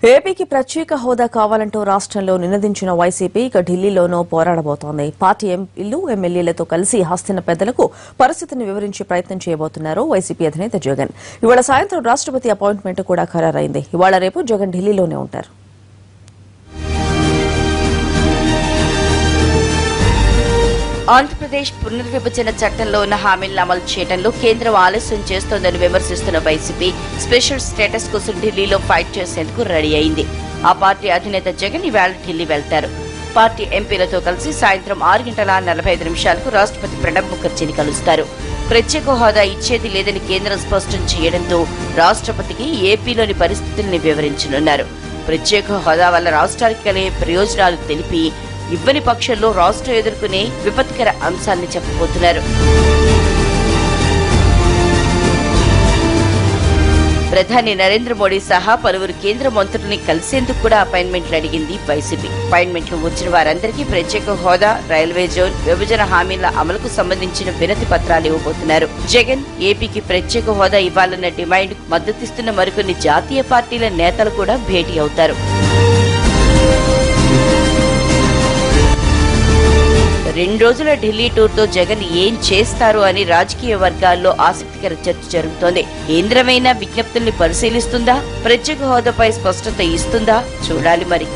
ఏపీకి ప్రత్యేక హోదా కావాలంటూ రాష్ట్రంలో నినదించిన వైసీపీ ఇక ఢిల్లీలోనూ పోరాడబోతోంది. పార్టీ ఎంపీలు ఎమ్మెల్యేలతో కలిసి హస్తిన పెద్దలకు పరిస్థితిని వివరించే ప్రయత్నం చేయబోతున్నారు వైసీపీ అధినేత జగన్. ఇవాళ సాయంత్రం రాష్ట్రపతి అపాయింట్మెంట్ కూడా ఖరారైంది. ఇవాళ రేపు జగన్ ఢిల్లీలోనే ఉంటారు. ఆంధ్రప్రదేశ్ పునర్విభజన చట్టంలో ఉన్న హామీలను అమలు చేయడంలో కేంద్రం ఆలస్యం చేస్తోందని విమర్శిస్తున్న వైసీపీ స్పెషల్ స్టేటస్ కోసం ఢిల్లీలో ఫైట్ చేసేందుకు రెడీ అయింది. ఆ పార్టీ అధినేత జగన్ ఇవాళ ఢిల్లీ వెళ్తారు. పార్టీ ఎంపీలతో కలిసి సాయంత్రం 6:45 రాష్ట్రపతి ప్రణబ్ ముఖర్జీని కలుస్తారు. ప్రత్యేక హోదా ఇచ్చేది లేదని కేంద్రం స్పష్టం చేయడంతో రాష్ట్రపతికి ఏపీలోని పరిస్థితుల్ని వివరించనున్నారు. ప్రత్యేక హోదా వల్ల రాష్ట్రానికి కలిగే ప్రయోజనాలు తెలిపి ఇవ్వని పక్షంలో రాష్ట్రం ఎదుర్కొనే విపత్కర అంశాన్ని చెప్పబోతున్నారు. ప్రధాని నరేంద్ర మోడీ సహా పలువురు కేంద్ర మంత్రుల్ని కలిసేందుకు కూడా అపాయింట్మెంట్లు అడిగింది వైసీపీ. అపాయింట్మెంట్లు వచ్చిన వారందరికీ ప్రత్యేక హోదా, రైల్వే జోన్, విభజన హామీల అమలుకు సంబంధించిన వినతి పత్రాలు ఇవ్వబోతున్నారు. జగన్ ఏపీకి ప్రత్యేక హోదా ఇవ్వాలన్న డిమాండ్ మద్దతిస్తున్న మరికొన్ని జాతీయ పార్టీల నేతలు కూడా భేటీ అవుతారు. 2 రోజుల ఢిల్లీ టూర్తో జగన్ ఏం చేస్తారు అని రాజకీయ వర్గాల్లో ఆసక్తికర చర్చ జరుగుతోంది. కేంద్రమైన విజ్ఞప్తుల్ని పరిశీలిస్తుందా, ప్రత్యేక హోదాపై స్పష్టత ఇస్తుందా చూడాలి మరి.